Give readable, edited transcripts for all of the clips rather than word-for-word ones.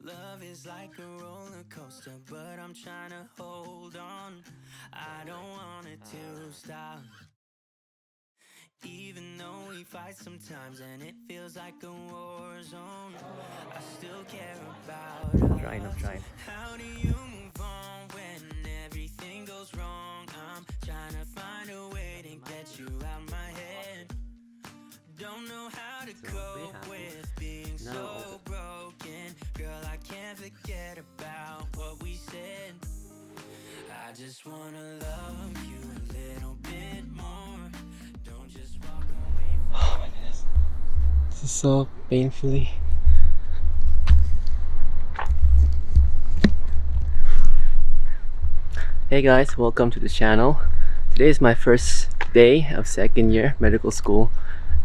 Love is like a roller coaster, but I'm trying to hold on. I don't want it to stop. Even though we fight sometimes and it feels like a war zone, I still care about I'm us. trying. How do you move on when everything goes wrong? I'm trying to find a way to get you out my head. Don't know how to cope with being so broken. Girl, I can't forget about what we said. I just wanna love you a little bit more. Don't just walk away from Oh my goodness. This is so painfully. Hey guys, welcome to the channel. Today is my first day of second year medical school,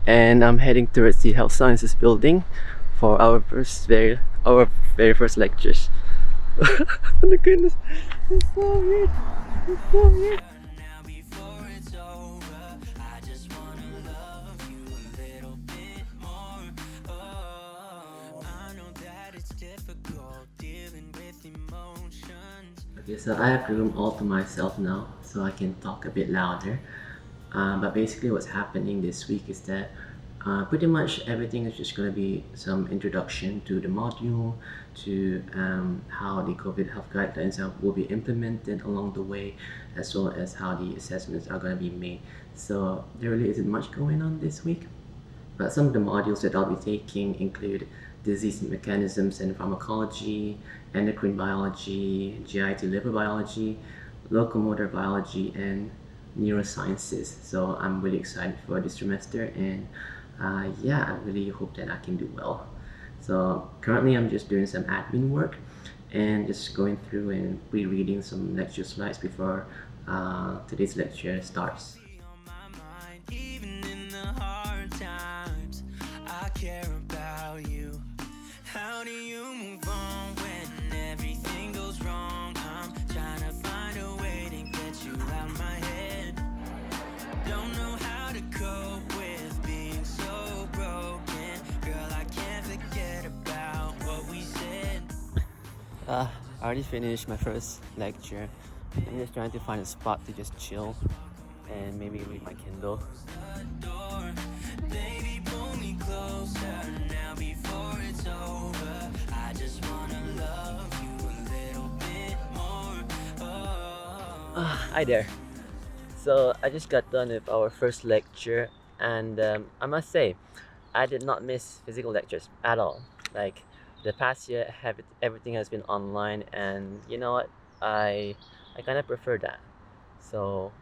and I'm heading towards the health sciences building for our very first lectures. Oh my goodness, it's so weird. It's so weird. now before it's over. I just wanna love you a little bit more. Oh, I know that it's difficult dealing with emotions. Okay, so I have the room all to myself now, so I can talk a bit louder. But basically, what's happening this week is that pretty much everything is just going to be some introduction to the module, to how the COVID health guidelines will be implemented along the way, as well as how the assessments are going to be made. So there really isn't much going on this week. But some of the modules that I'll be taking include disease mechanisms and pharmacology, endocrine biology, GI to liver biology, locomotor biology, and neurosciences. So I'm really excited for this semester, and yeah, I really hope that I can do well. So currently I'm just doing some admin work and just going through and rereading some lecture slides before today's lecture starts. On my mind, even in the hard times, I care about you. How do you move on when everything goes wrong? I'm trying to find a way to get you out my head. Don't know how to cope with being so broken. Girl, I can't forget about what we said. I already finished my first lecture. I'm just trying to find a spot to just chill and maybe read my Kindle. Door. Baby, pull me closer now before it's over. I just wanna love you a little bit more. Oh. Hi there. So I just got done with our first lecture, and I must say, I did not miss physical lectures at all. Like the past year, everything has been online, and you know what? I kind of prefer that. So,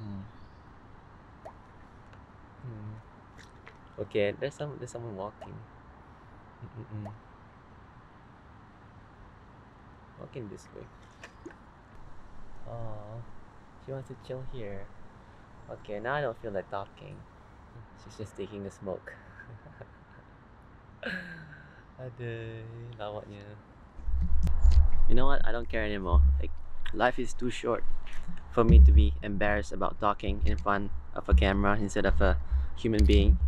mm, mm. Okay, there's someone walking. Mm-mm-mm. Walking this way. Oh, she wants to chill here. Okay, now I don't feel like talking. She's just taking a smoke. Aduh, lawaknya. You know what? I don't care anymore. Like, life is too short for me to be embarrassed about talking in front of a camera instead of a human being.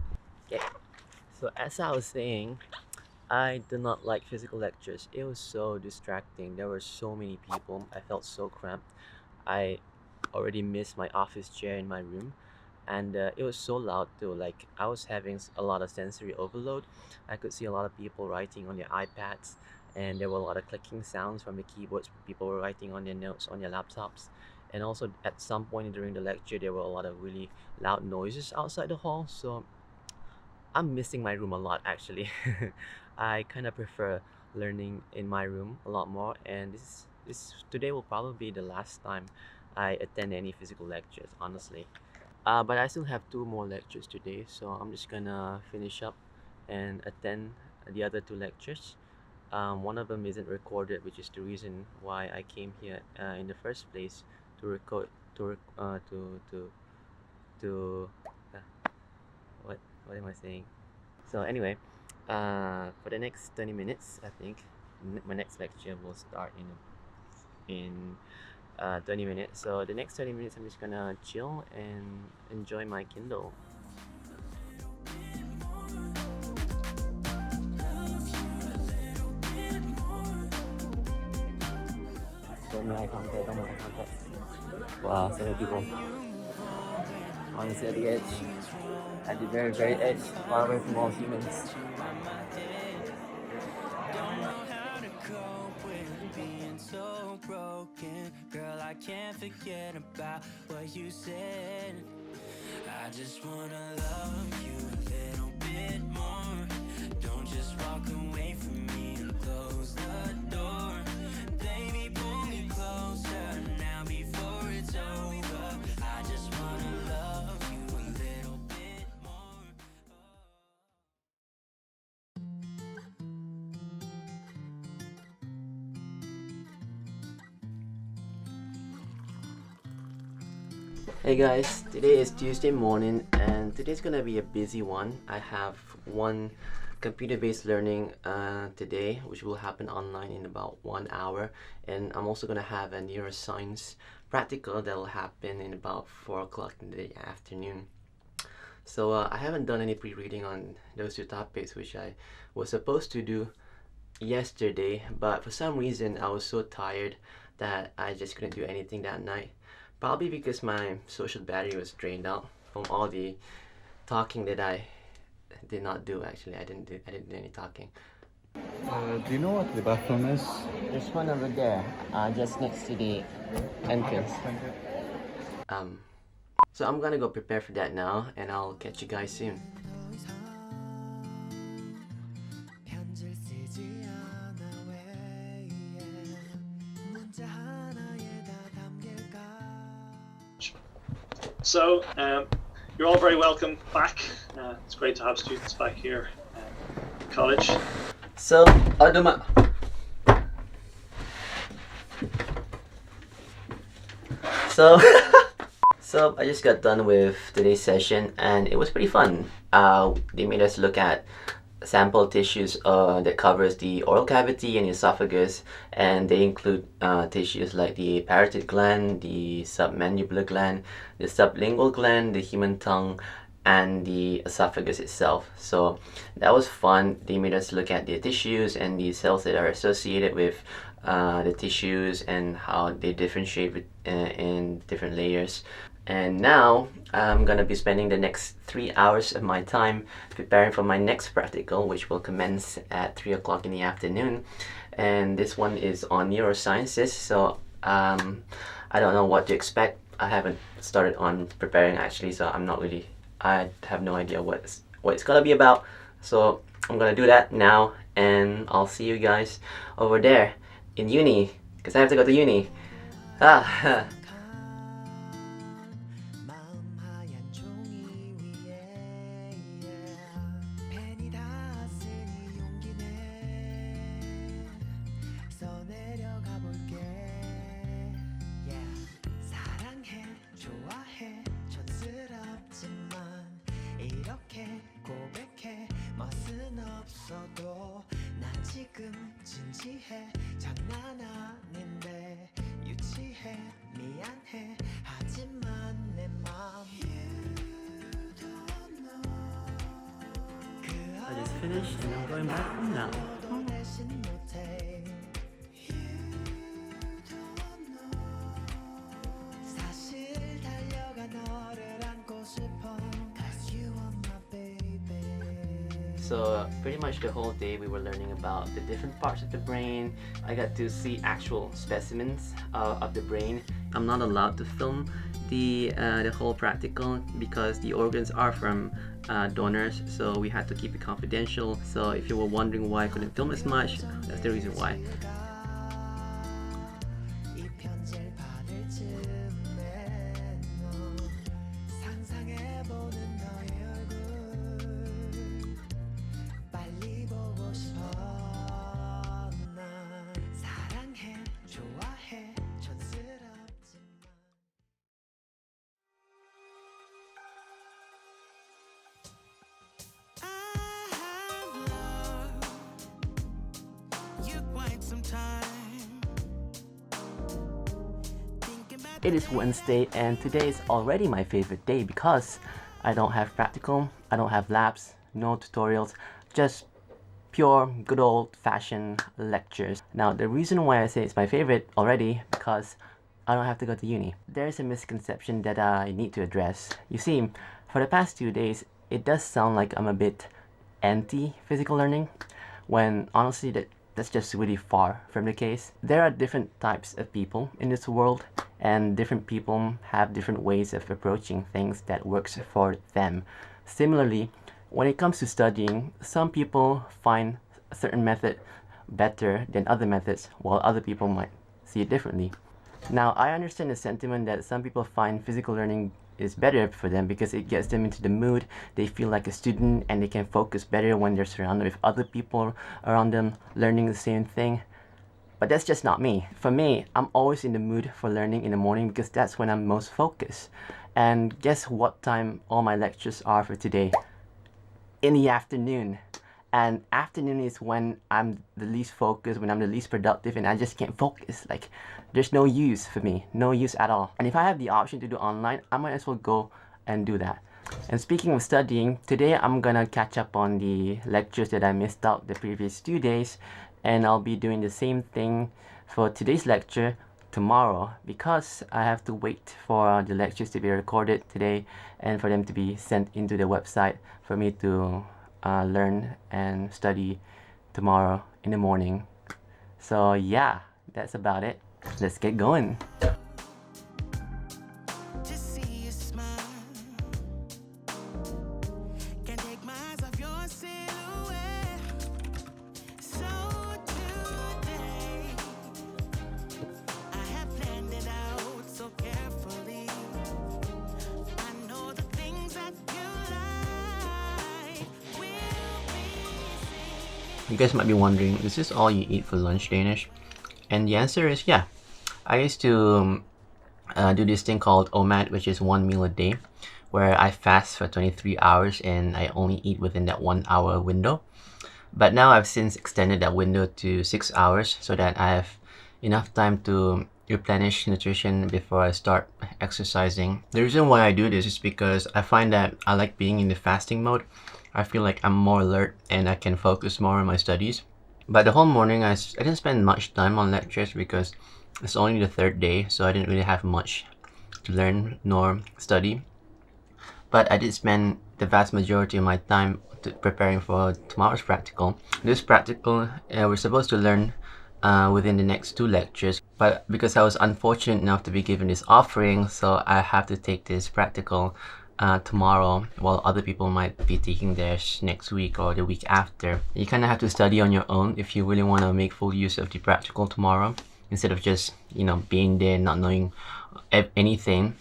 Okay. So as I was saying, I do not like physical lectures. It was so distracting. There were so many people. I felt so cramped. I already missed my office chair in my room, and it was so loud too. Like I was having a lot of sensory overload. I could see a lot of people writing on their iPads, and there were a lot of clicking sounds from the keyboards. People were writing on their notes on their laptops, and also at some point during the lecture there were a lot of really loud noises outside the hall. So I'm missing my room a lot actually. I kind of prefer learning in my room a lot more, and this today will probably be the last time I attend any physical lectures, honestly. But I still have two more lectures today, so I'm just gonna finish up and attend the other two lectures. One of them isn't recorded, which is the reason why I came here in the first place to record to uh, what am I saying? So anyway, for the next 20 minutes, I think my next lecture will start in 20 minutes. So the next 20 minutes, I'm just gonna chill and enjoy my Kindle. make eye contact, don't make eye contact. Wow, so many people. Honestly, at the edge, at the very, very edge, far away from all humans. Don't know how to cope with being so broken. Girl, I can't forget about what you said. I just wanna love you a little bit more. Don't just walk away from me and close the door. Baby, pull me closer now before it's over. I just wanna love you a little bit more. Hey guys, today is Tuesday morning and today's gonna be a busy one. I have one computer-based learning today, which will happen online in about 1 hour, and I'm also gonna have a neuroscience practical that will happen in about 4 o'clock in the afternoon. So I haven't done any pre-reading on those two topics, which I was supposed to do yesterday, but for some reason I was so tired that I just couldn't do anything that night. Probably because my social battery was drained out from all the talking that I did not do. Actually, I didn't do any talking. Do you know what the bathroom is? There's one over there, just next to the entrance. So I'm gonna go prepare for that now, and I'll catch you guys soon. So, you're all very welcome back. It's great to have students back here in college. So, Aduma. So, so I just got done with today's session, and it was pretty fun. They made us look at sample tissues that covers the oral cavity and the esophagus, and they include tissues like the parotid gland, the submandibular gland, the sublingual gland, the human tongue, and the esophagus itself. So that was fun. They made us look at the tissues and the cells that are associated with the tissues and how they differentiate in different layers. And now I'm gonna be spending the next 3 hours of my time preparing for my next practical, which will commence at 3 o'clock in the afternoon. And this one is on neurosciences, so I don't know what to expect. I haven't started on preparing actually, so I have no idea what it's gonna be about. So I'm gonna do that now, and I'll see you guys over there in uni, because I have to go to uni. I just finished and I'm going back home now. So pretty much the whole day we were learning about the different parts of the brain. I got to see actual specimens of the brain. I'm not allowed to film the whole practical because the organs are from donors, so we had to keep it confidential. So if you were wondering why I couldn't film as much, that's the reason why. It is Wednesday and today is already my favorite day because I don't have practical, I don't have labs, no tutorials, just pure, good old-fashioned lectures. Now, the reason why I say it's my favorite already, because I don't have to go to uni. There's a misconception that I need to address. You see, for the past 2 days, it does sound like I'm a bit anti-physical learning, when honestly that's just really far from the case. There are different types of people in this world, and different people have different ways of approaching things that works for them. Similarly, when it comes to studying, some people find a certain method better than other methods, while other people might see it differently. Now, I understand the sentiment that some people find physical learning is better for them because it gets them into the mood, they feel like a student, and they can focus better when they're surrounded with other people around them learning the same thing. But that's just not me. For me, I'm always in the mood for learning in the morning because that's when I'm most focused. And guess what time all my lectures are for today? In the afternoon. And afternoon is when I'm the least focused, when I'm the least productive, and I just can't focus. Like, there's no use for me, no use at all. And if I have the option to do online, I might as well go and do that. And speaking of studying, today I'm gonna catch up on the lectures that I missed out the previous 2 days, and I'll be doing the same thing for today's lecture tomorrow, because I have to wait for the lectures to be recorded today and for them to be sent into the website for me to learn and study tomorrow in the morning. So yeah, that's about it. Let's get going. Just see you smile. Can't take my eyes off your silhouette. So today, I have planned it out so carefully. I know the things that you like will be. You guys might be wondering, is this all you eat for lunch, Danish? And the answer is yeah. I used to do this thing called OMAD, which is 1 meal a day, where I fast for 23 hours and I only eat within that 1 hour window. But now I've since extended that window to 6 hours so that I have enough time to replenish nutrition before I start exercising. The reason why I do this is because I find that I like being in the fasting mode. I feel like I'm more alert and I can focus more on my studies. But the whole morning I didn't spend much time on lectures because it's only the third day, so I didn't really have much to learn nor study. But I did spend the vast majority of my time preparing for tomorrow's practical. This practical, we're supposed to learn within the next 2 lectures, but because I was unfortunate enough to be given this offering, so I have to take this practical tomorrow, while other people might be taking theirs next week or the week after. You kind of have to study on your own if you really want to make full use of the practical tomorrow, instead of just, you know, being there not knowing anything.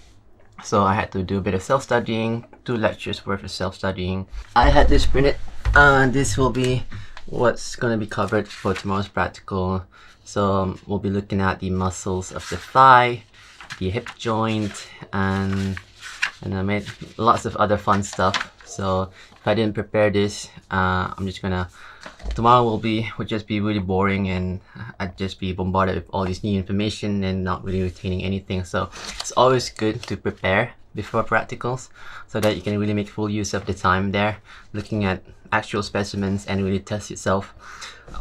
So I had to do a bit of self-studying, 2 lectures worth of self-studying. I had this printed. This will be what's going to be covered for tomorrow's practical. So we'll be looking at the muscles of the thigh, the hip joint, and I made lots of other fun stuff. So if I didn't prepare this, I'm just gonna, tomorrow would just be really boring, and I'd just be bombarded with all this new information and not really retaining anything. So it's always good to prepare before practicals so that you can really make full use of the time there, looking at actual specimens and really test yourself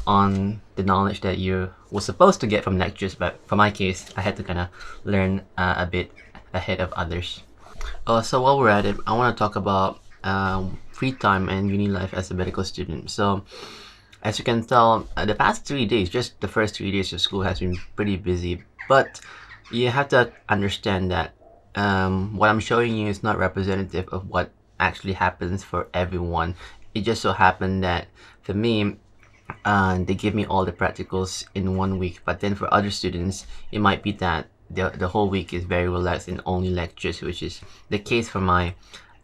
on the knowledge that you were supposed to get from lectures. But for my case, I had to kind of learn a bit ahead of others. So while we're at it, I want to talk about free time and uni life as a medical student. So as you can tell, the past 3 days, just the first 3 days of school has been pretty busy. But you have to understand that what I'm showing you is not representative of what actually happens for everyone. It just so happened that for me, they give me all the practicals in 1 week. But then for other students, it might be that the whole week is very relaxed and only lectures, which is the case for my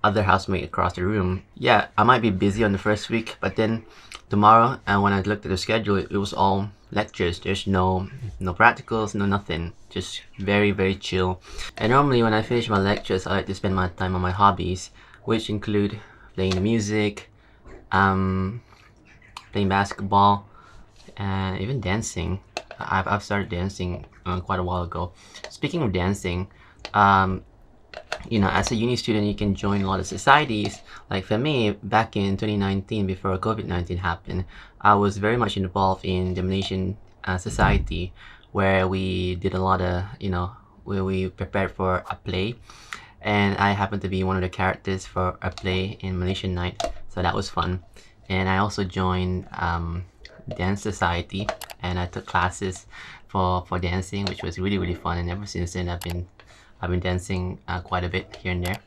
other housemate across the room. Yeah, I might be busy on the first week, but then tomorrow, and when I looked at the schedule, it was all lectures. There's no practicals, no nothing. Just very, very chill. And normally when I finish my lectures, I like to spend my time on my hobbies, which include playing the music, playing basketball, and even dancing. I've started dancing quite a while ago. Speaking of dancing, you know, as a uni student, you can join a lot of societies. Like for me, back in 2019, before COVID-19 happened, I was very much involved in the Malaysian society, where we did a lot of, you know, where we prepared for a play. And I happened to be one of the characters for a play in Malaysian night, so that was fun. And I also joined dance society, and I took classes for dancing, which was really fun. And ever since then, I've been dancing quite a bit here and there.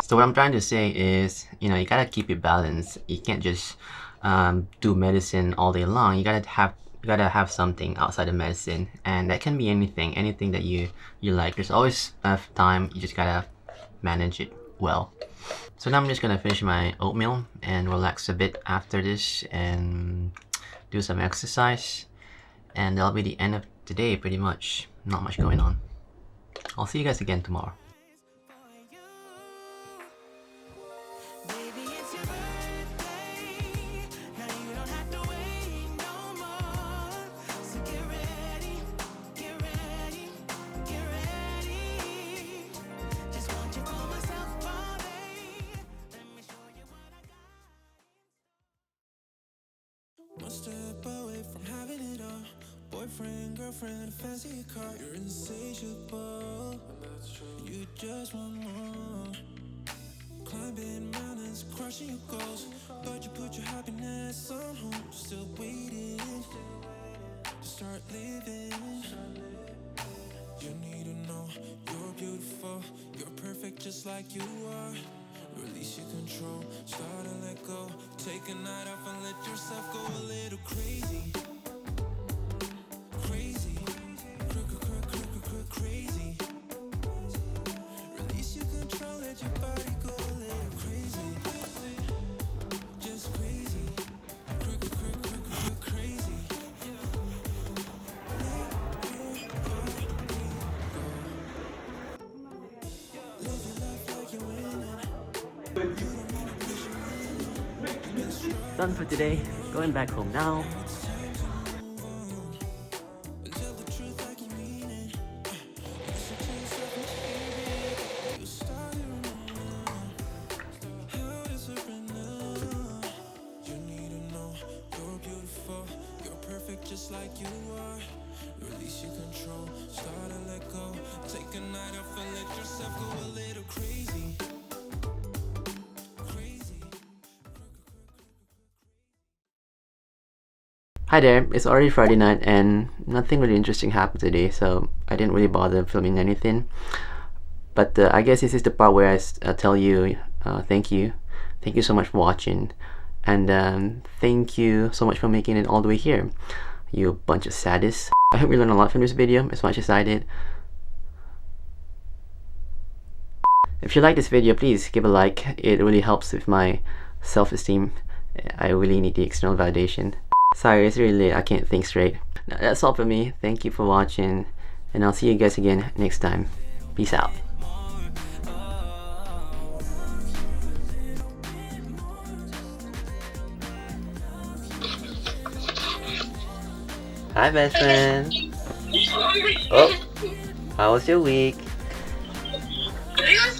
So what I'm trying to say is, you know, you gotta keep your balance. You can't just do medicine all day long. You gotta have something outside of medicine, and that can be anything that you like. There's always enough time. You just gotta manage it well. So now I'm just gonna finish my oatmeal and relax a bit after this and do some exercise, and that'll be the end of today pretty much. Not much going on. I'll see you guys again tomorrow. Baby, it's your birthday. Now you don't have to wait no more. So get ready, get ready, get ready. Just want you for myself all day. Let me show you what I got. One step away from having it all. Boyfriend, girlfriend, fancy car. You're insatiable. You just want more. Climbing mountains, crushing your goals. But you put your happiness on hold. Still waiting to start living. You need to know you're beautiful. You're perfect just like you are. Release your control, start to let go. Take a night off and let yourself go a little crazy. Crazy, crazy. Release your control, let your body go a little crazy. Just crazy, crazy. Live your life like you're winning. Done for today. Going back home now. Tell the truth like you mean it. Listen to yourself and you started how to surrender. You need to know you're beautiful. You're perfect just like you are. Release your control, start to let go. Take a night off and let yourself go a little crazy. Crazy. Hi there, it's already Friday night and nothing really interesting happened today, so I didn't really bother filming anything. But I guess this is the part where I tell you thank you. Thank you so much for watching, and thank you so much for making it all the way here, you bunch of sadists. I hope you learned a lot from this video as much as I did. If you like this video, please give a like. It really helps with my self-esteem. I really need the external validation. Sorry, it's really late. I can't think straight. That's all for me. Thank you for watching, and I'll see you guys again next time. Peace out. Hi, best friend. Oh, how was your week? It was